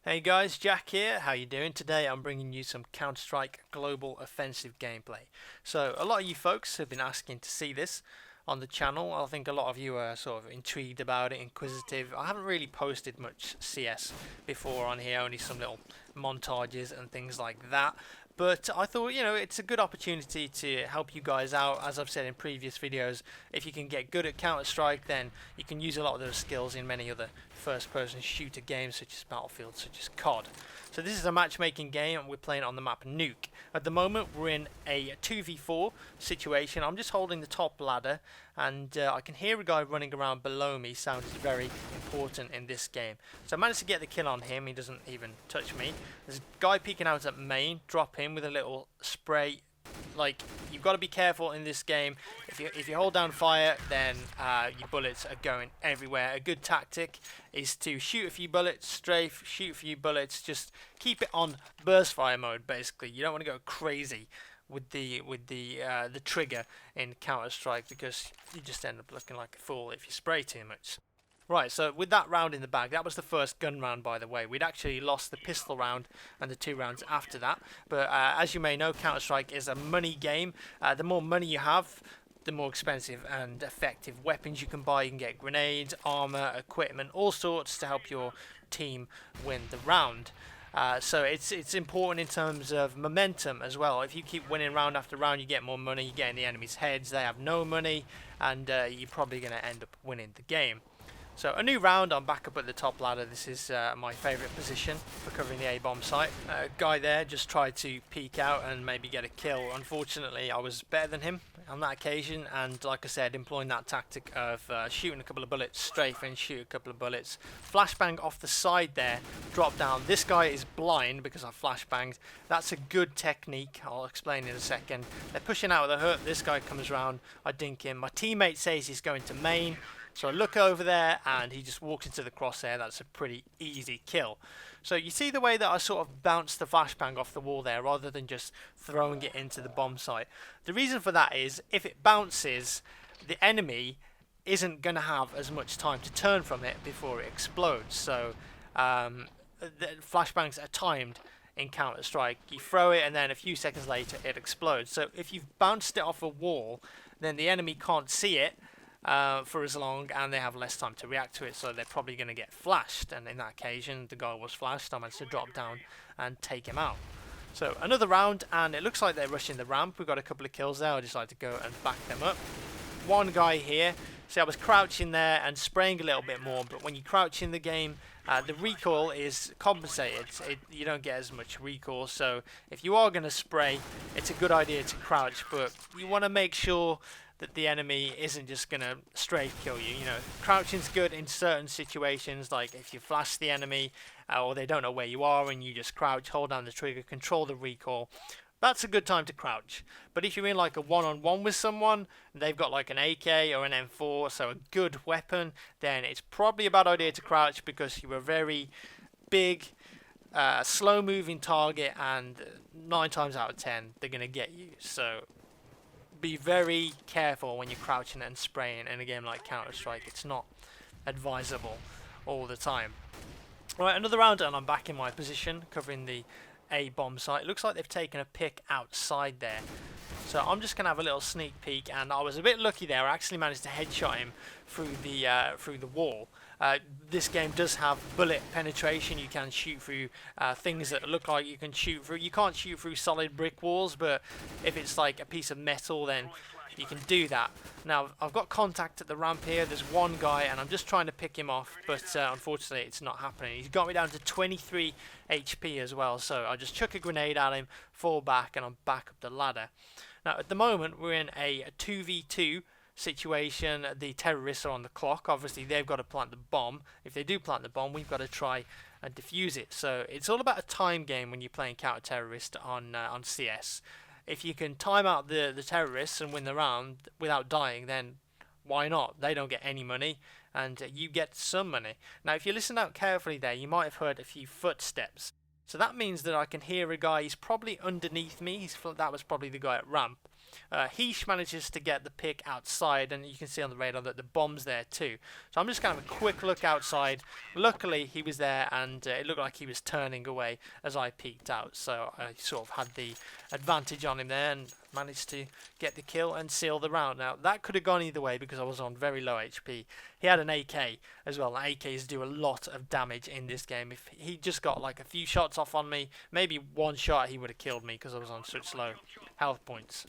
Hey guys, Jack here. How you doing? Today I'm bringing you some Counter-Strike Global Offensive gameplay. So a lot of you folks have been asking to see this on the channel. I think a lot of you are sort of intrigued about it, inquisitive. I haven't really posted much CS before on here, only some little montages and things like that. But I thought, it's a good opportunity to help you guys out. As I've said in previous videos, if you can get good at Counter-Strike, then you can use a lot of those skills in many other first-person shooter games, such as Battlefield, such as COD. So this is a matchmaking game, and we're playing on the map Nuke. At the moment, we're in a 2v4 situation. I'm just holding the top ladder, and I can hear a guy running around below me. Sound is very important in this game. So I managed to get the kill on him. He doesn't even touch me. There's a guy peeking out at main. Drop him with a little spray. Like, you've got to be careful in this game. If you hold down fire, then your bullets are going everywhere. A good tactic is to shoot a few bullets, strafe, shoot a few bullets. Just keep it on burst fire mode. Basically, you don't want to go crazy with the trigger in Counter-Strike, because you just end up looking like a fool if you spray too much. Right, so with that round in the bag, that was the first gun round, by the way. We'd actually lost the pistol round and the 2 rounds after that. But as you may know, Counter-Strike is a money game. The more money you have, the more expensive and effective weapons you can buy. You can get grenades, armor, equipment, all sorts to help your team win the round. So it's important in terms of momentum as well. If you keep winning round after round, you get more money, you get in the enemy's heads, they have no money, and you're probably going to end up winning the game. So a new round, I'm back up at the top ladder. This is my favourite position for covering the A-bomb site. Guy there just tried to peek out and maybe get a kill. Unfortunately, I was better than him on that occasion, and like I said, employing that tactic of shooting a couple of bullets, strafe and shoot a couple of bullets. Flashbang off the side there, drop down. This guy is blind because I flashbanged. That's a good technique, I'll explain in a second. They're pushing out of the hut, this guy comes around, I dink him. My teammate says he's going to main. So I look over there and he just walks into the crosshair. That's a pretty easy kill. So you see the way that I sort of bounced the flashbang off the wall there rather than just throwing it into the bomb site. The reason for that is if it bounces, the enemy isn't going to have as much time to turn from it before it explodes. So the flashbangs are timed in Counter-Strike. You throw it and then a few seconds later it explodes. So if you've bounced it off a wall, then the enemy can't see it for as long, and they have less time to react to it, so they're probably going to get flashed. And in that occasion, the guy was flashed. I managed to drop down and take him out. So another round, and it looks like they're rushing the ramp. We've got a couple of kills there. I just like to go and back them up. One guy here. See, I was crouching there and spraying a little bit more, but when you crouch in the game, the recoil is compensated. You don't get as much recoil, so if you are going to spray, it's a good idea to crouch, but you want to make sure that the enemy isn't just going to straight kill you. You know, crouching's good in certain situations, like if you flash the enemy or they don't know where you are and you just crouch, hold down the trigger, control the recoil. That's a good time to crouch. But if you're in like a one-on-one with someone, they've got like an AK or an M4, so a good weapon, then it's probably a bad idea to crouch because you're a very big, slow-moving target, and 9 times out of 10 they're going to get you. So be very careful when you're crouching and spraying in a game like Counter-Strike. It's not advisable all the time. Alright, another round and I'm back in my position covering the A-bomb site. It looks like they've taken a pick outside there. So I'm just going to have a little sneak peek, and I was a bit lucky there. I actually managed to headshot him through the wall. This game does have bullet penetration. You can shoot through things that look like you can shoot through. You can't shoot through solid brick walls, but if it's like a piece of metal, then you can do that. Now, I've got contact at the ramp here. There's one guy, and I'm just trying to pick him off, but unfortunately, it's not happening. He's got me down to 23 HP as well, so I just chuck a grenade at him, fall back, and I'm back up the ladder. Now, at the moment, we're in a 2v2 situation. The terrorists are on the clock. Obviously, they've got to plant the bomb. If they do plant the bomb, we've got to try and defuse it. So it's all about a time game when you're playing counter-terrorist on CS. If you can time out the terrorists and win the round without dying, then why not? They don't get any money, and you get some money. Now, if you listen out carefully there, you might have heard a few footsteps. So that means that I can hear a guy. He's probably underneath me. That was probably the guy at ramp. Heesh manages to get the pick outside, and you can see on the radar that the bomb's there too. So I'm just going to have a quick look outside. Luckily he was there, and it looked like he was turning away as I peeked out, so I sort of had the advantage on him there and managed to get the kill and seal the round. Now that could have gone either way because I was on very low HP. He had an AK as well. AKs do a lot of damage in this game. If he just got like a few shots off on me, maybe one shot, he would have killed me because I was on such low health points.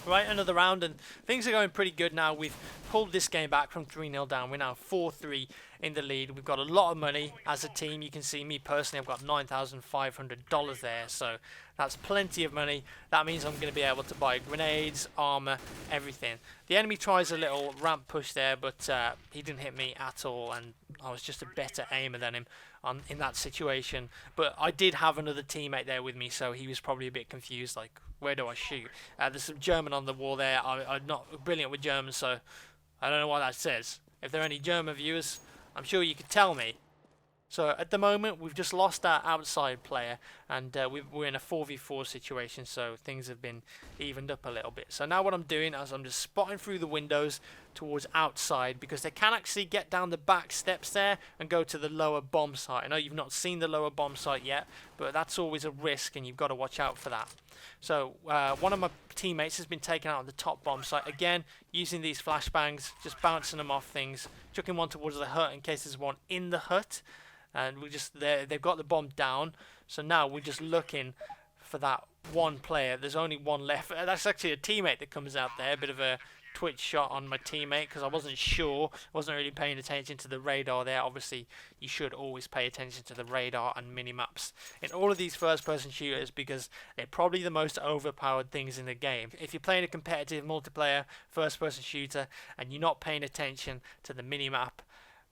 Right, another round, and things are going pretty good now. We've pulled this game back from 3-0 down. We're now 4-3 in the lead. We've got a lot of money as a team. You can see me personally, I've got $9,500 there, so that's plenty of money. That means I'm going to be able to buy grenades, armor, everything. The enemy tries a little ramp push there, but he didn't hit me at all, and I was just a better aimer than him in that situation. But I did have another teammate there with me, so he was probably a bit confused, like, where do I shoot? There's some German on the wall there. I'm not brilliant with German, so I don't know what that says. If there are any German viewers, I'm sure you could tell me. So at the moment we've just lost our outside player, and we're in a 4v4 situation, so things have been evened up a little bit. So now what I'm doing is I'm just spotting through the windows towards outside, because they can actually get down the back steps there and go to the lower bomb site. I know you've not seen the lower bomb site yet, but that's always a risk and you've got to watch out for that. So one of my teammates has been taken out on the top bomb site, again using these flashbangs, just bouncing them off things, chucking one towards the hut in case there's one in the hut. And we just they've got the bomb down, so now we're just looking for that one player. There's only one left. That's actually a teammate that comes out there. A bit of a twitch shot on my teammate because I wasn't sure. Wasn't really paying attention to the radar there. Obviously, you should always pay attention to the radar and minimaps in all of these first-person shooters because they're probably the most overpowered things in the game. If you're playing a competitive multiplayer first-person shooter and you're not paying attention to the minimap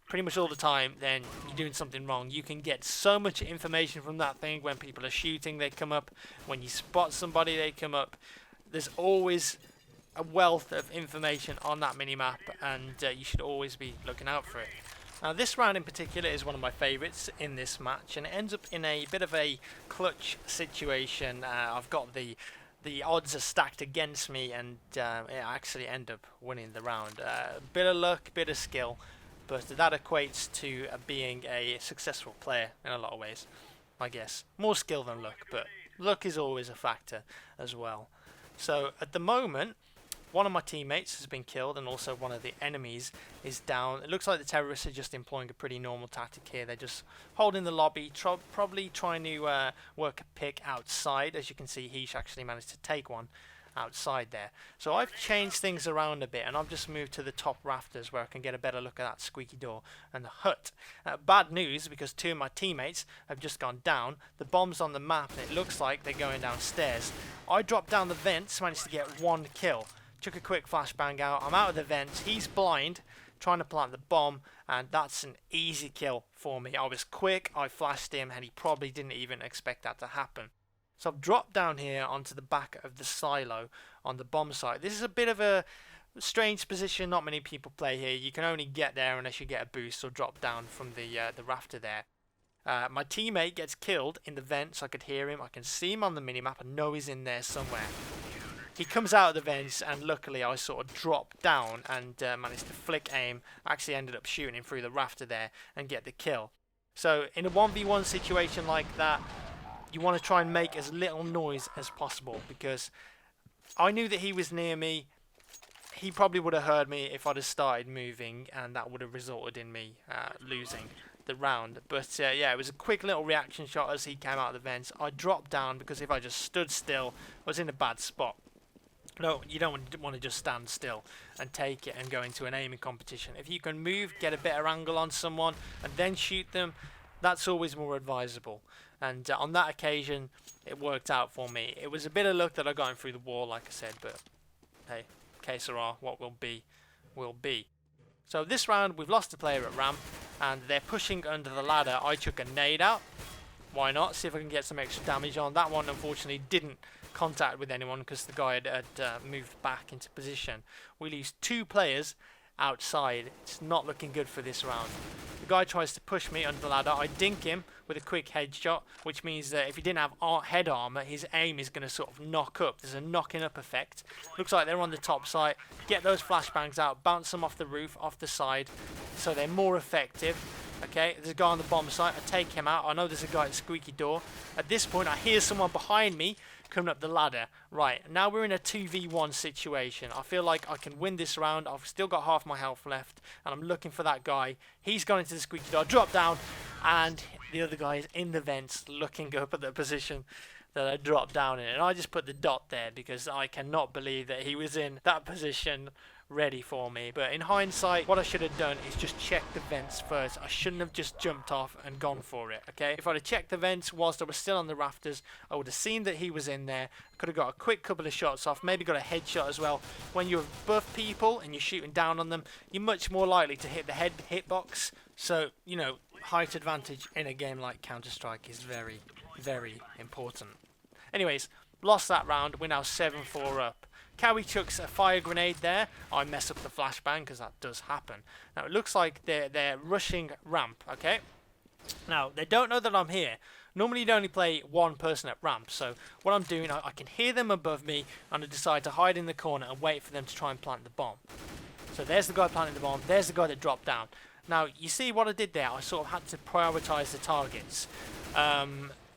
pretty much all the time, then you're doing something wrong. You can get so much information from that thing. When people are shooting, they come up. When you spot somebody, they come up. There's always a wealth of information on that minimap, and you should always be looking out for it. Now this round in particular is one of my favourites in this match, and it ends up in a bit of a clutch situation. I've got the odds are stacked against me, and I actually end up winning the round. Bit of luck, bit of skill, but that equates to being a successful player in a lot of ways, I guess. More skill than luck, but luck is always a factor as well. So at the moment, one of my teammates has been killed, and also one of the enemies is down. It looks like the terrorists are just employing a pretty normal tactic here. They're just holding the lobby, probably trying to work a pick outside. As you can see, he's actually managed to take one outside there. So I've changed things around a bit, and I've just moved to the top rafters where I can get a better look at that squeaky door and the hut. Bad news, because two of my teammates have just gone down. The bomb's on the map and it looks like they're going downstairs. I dropped down the vents, managed to get one kill. Took a quick flashbang out. I'm out of the vents. He's blind, trying to plant the bomb, and that's an easy kill for me. I was quick, I flashed him, and he probably didn't even expect that to happen. So I've dropped down here onto the back of the silo on the bomb site. This is a bit of a strange position. Not many people play here. You can only get there unless you get a boost or drop down from the rafter there. My teammate gets killed in the vents. I could hear him. I can see him on the minimap. I know he's in there somewhere. He comes out of the vents, and luckily I sort of dropped down and managed to flick aim. I actually ended up shooting him through the rafter there and get the kill. So in a 1v1 situation like that, you want to try and make as little noise as possible, because I knew that he was near me. He probably would have heard me if I'd have started moving, and that would have resulted in me losing the round. But yeah, it was a quick little reaction shot as he came out of the vents. I dropped down because if I just stood still, I was in a bad spot. No, you don't want to just stand still and take it and go into an aiming competition. If you can move, get a better angle on someone, and then shoot them, that's always more advisable. And on that occasion, it worked out for me. It was a bit of luck that I got him through the wall, like I said, but hey, que sera, what will be, will be. So this round, we've lost a player at ramp, and they're pushing under the ladder. I took a nade out. Why not? See if I can get some extra damage on. That one, unfortunately, didn't contact with anyone because the guy had moved back into position. We lose two players outside. It's not looking good for this round. The guy tries to push me under the ladder. I dink him with a quick headshot, which means that if he didn't have head armor, his aim is going to sort of knock up. There's a knocking up effect. Looks like they're on the top site. Get those flashbangs out, bounce them off the roof, off the side, so they're more effective. Okay, there's a guy on the bomb site. I take him out. I know there's a guy at the squeaky door. At this point, I hear someone behind me coming up the ladder. Right, now we're in a 2v1 situation. I feel like I can win this round. I've still got half my health left, and I'm looking for that guy. He's gone into the squeaky door. I drop down, and the other guy is in the vents looking up at the position that I dropped down in. And I just put the dot there because I cannot believe that he was in that position ready for me. But in hindsight, what I should have done is just check the vents first. I shouldn't have just jumped off and gone for it, okay? If I'd have checked the vents whilst I was still on the rafters, I would have seen that he was in there. Could have got a quick couple of shots off, maybe got a headshot as well. When you're above people and you're shooting down on them, you're much more likely to hit the hitbox. So, you know, height advantage in a game like Counter-Strike is very, very important. Anyways, lost that round. We're now 7-4 up. Cowie chucks a fire grenade there. I mess up the flashbang because that does happen. Now it looks like they're rushing ramp, okay? Now they don't know that I'm here. Normally you'd only play one person at ramp, so what I'm doing, I can hear them above me and I decide to hide in the corner and wait for them to try and plant the bomb. So there's the guy planting the bomb, there's the guy that dropped down. Now you see what I did there, I sort of had to prioritise the targets.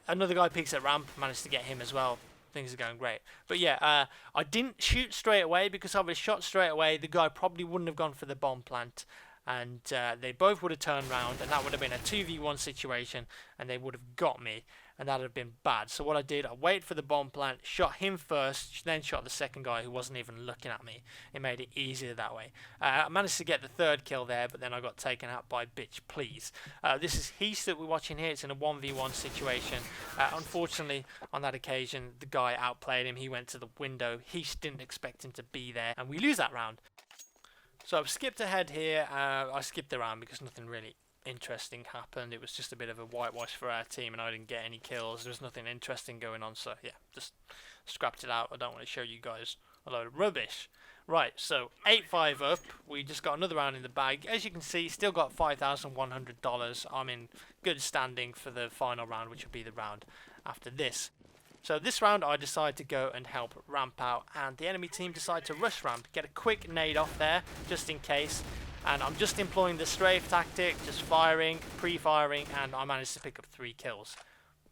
Another guy peeks at ramp, managed to get him as well. Things are going great. But yeah, I didn't shoot straight away because if I was shot straight away, the guy probably wouldn't have gone for the bomb plant. And they both would have turned around and that would have been a 2v1 situation and they would have got me and that would have been bad. So what I did, I waited for the bomb plant, shot him first, then shot the second guy who wasn't even looking at me. It made it easier that way. I managed to get the third kill there, but then I got taken out by Bitch Please. This is Heast that we're watching here. It's in a 1v1 situation. Unfortunately, on that occasion, the guy outplayed him. He went to the window. Heast didn't expect him to be there, and we lose that round. So I've skipped ahead here. I skipped around because nothing really interesting happened. It was just a bit of a whitewash for our team and I didn't get any kills. There was nothing interesting going on, so yeah, just scrapped it out. I don't want to show you guys a load of rubbish. Right, so 8-5 up. We just got another round in the bag. As you can see, still got $5,100. I'm in good standing for the final round, which will be the round after this. So this round I decide to go and help ramp out, and the enemy team decide to rush ramp, get a quick nade off there just in case, and I'm just employing the strafe tactic, just firing, pre-firing, and I managed to pick up 3 kills.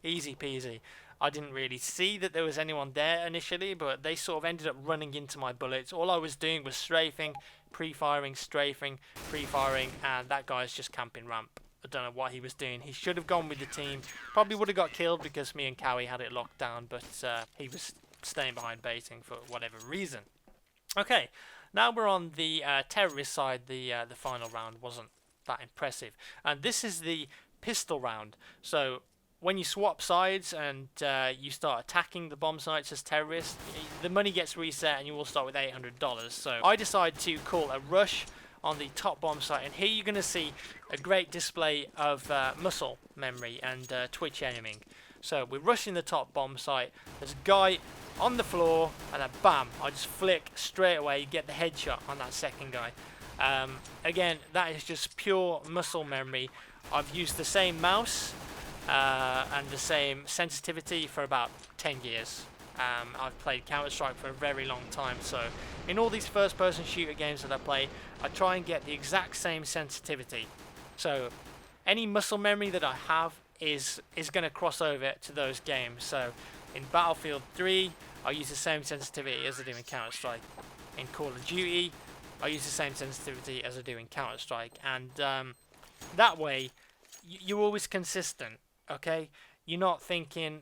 Easy peasy. I didn't really see that there was anyone there initially, but they sort of ended up running into my bullets. All I was doing was strafing, pre-firing, strafing, pre-firing, and that guy's just camping ramp. I don't know what he was doing. He should have gone with the team. Probably would have got killed because me and Cowie had it locked down, but he was staying behind baiting for whatever reason. Okay, now we're on the terrorist side. The final round wasn't that impressive. And this is the pistol round. So when you swap sides and you start attacking the bomb sites as terrorists, the money gets reset and you will start with $800. So I decide to call a rush on the top bomb site, and here you're going to see a great display of muscle memory and twitch aiming. So we're rushing the top bomb site, there's a guy on the floor, and then bam, I just flick straight away, you get the headshot on that second guy. Again, that is just pure muscle memory. I've used the same mouse and the same sensitivity for about 10 years. I've played Counter-Strike for a very long time, so in all these first-person shooter games that I play, I try and get the exact same sensitivity. So any muscle memory that I have is going to cross over to those games. So in Battlefield 3, I use the same sensitivity as I do in Counter-Strike. In Call of Duty, I use the same sensitivity as I do in Counter-Strike, and that way you're always consistent. Okay, you're not thinking,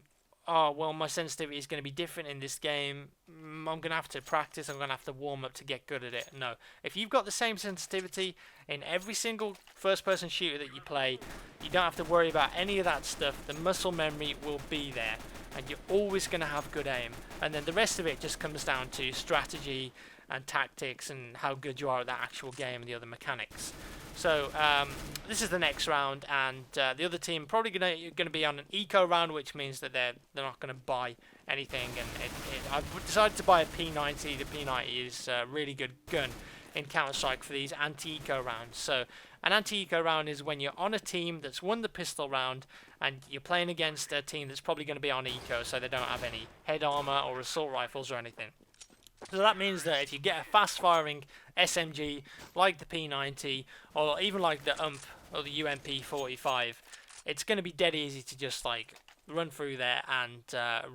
oh, well, my sensitivity is going to be different in this game. I'm going to have to practice. I'm going to have to warm up to get good at it. No. If you've got the same sensitivity in every single first-person shooter that you play, you don't have to worry about any of that stuff. The muscle memory will be there, and you're always going to have good aim. And then the rest of it just comes down to strategy and tactics and how good you are at that actual game and the other mechanics. So this is the next round, and the other team probably going to be on an eco round, which means that they're not going to buy anything. And I've decided to buy a P90. The P90 is a really good gun. in Counter-Strike for these anti-eco rounds. So an anti-eco round is when you're on a team that's won the pistol round and you're playing against a team that's probably going to be on eco, so they don't have any head armor or assault rifles or anything. So that means that if you get a fast-firing SMG like the P90 or even like the UMP or the UMP45, it's going to be dead easy to just like run through there and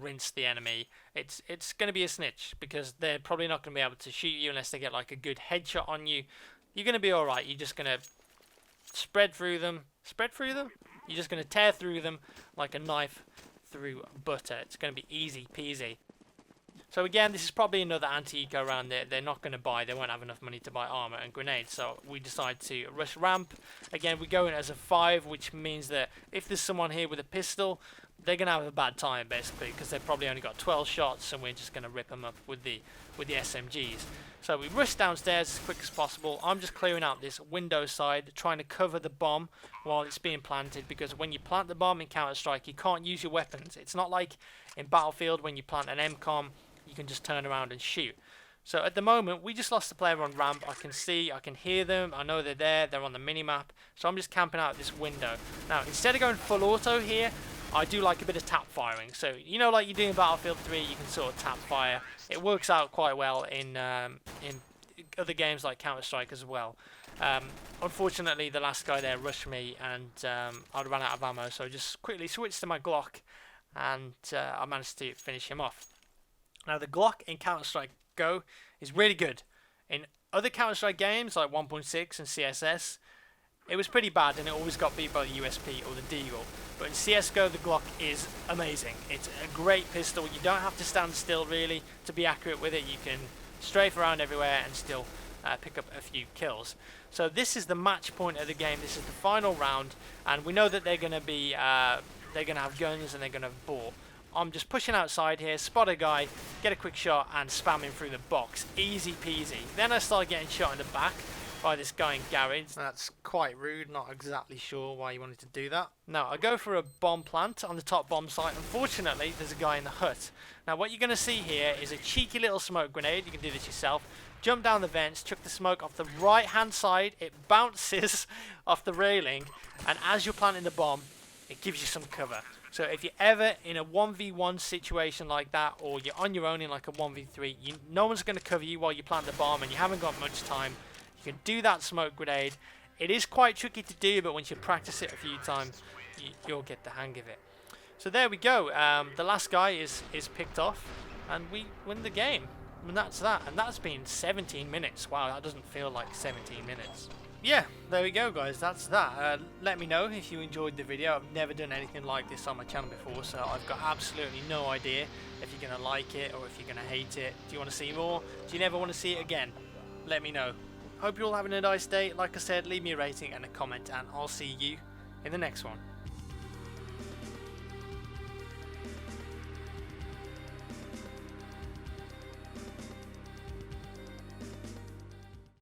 rinse the enemy. It's going to be a snitch because they're probably not going to be able to shoot you unless they get like a good headshot on you. You're going to be alright. You're just going to spread through them. You're just going to tear through them like a knife through butter. It's going to be easy peasy. So again, this is probably another anti-eco round that they're not going to buy. They won't have enough money to buy armor and grenades. So we decide to rush ramp. Again, we go in as a 5, which means that if there's someone here with a pistol, they're going to have a bad time basically because they've probably only got 12 shots and we're just going to rip them up with the SMGs. So we rush downstairs as quick as possible. I'm just clearing out this window side, trying to cover the bomb while it's being planted, because when you plant the bomb in Counter-Strike, you can't use your weapons. It's not like in Battlefield when you plant an MCOM, you can just turn around and shoot. So at the moment, we just lost the player on ramp. I can see, I can hear them, I know they're there, they're on the minimap. So I'm just camping out this window. Now, instead of going full auto here, I do like a bit of tap firing. So, you know, like you do in Battlefield 3, you can sort of tap fire. It works out quite well in other games like Counter-Strike as well. Unfortunately, the last guy there rushed me and I ran out of ammo, so I just quickly switched to my Glock and I managed to finish him off. Now, the Glock in Counter-Strike Go is really good. In other Counter-Strike games like 1.6 and CSS, it was pretty bad and it always got beat by the USP or the Deagle. But in CSGO, the Glock is amazing. It's a great pistol. You don't have to stand still really to be accurate with it. You can strafe around everywhere and still pick up a few kills. So this is the match point of the game. This is the final round, and we know that they're going to be they're going to have guns and they're going to have bore. I'm just pushing outside here, spot a guy, get a quick shot and spam him through the box. Easy peasy. Then I start getting shot in the back by this guy in garage. That's quite rude, not exactly sure why you wanted to do that. Now, I go for a bomb plant on the top bomb site. Unfortunately, there's a guy in the hut. Now, what you're going to see here is a cheeky little smoke grenade. You can do this yourself. Jump down the vents, chuck the smoke off the right-hand side. It bounces off the railing, and as you're planting the bomb, it gives you some cover. So if you're ever in a 1v1 situation like that, or you're on your own in like a 1v3, no one's going to cover you while you plant the bomb and you haven't got much time, you can do that smoke grenade. It is quite tricky to do, but once you practice it a few times, you'll get the hang of it. So there we go. The last guy is picked off, and we win the game. And that's that. And that's been 17 minutes. Wow, that doesn't feel like 17 minutes. Yeah, there we go, guys. That's that. Let me know if you enjoyed the video. I've never done anything like this on my channel before, so I've got absolutely no idea if you're going to like it or if you're going to hate it. Do you want to see more? Do you never want to see it again? Let me know. Hope you're all having a nice day. Like I said, leave me a rating and a comment, and I'll see you in the next one.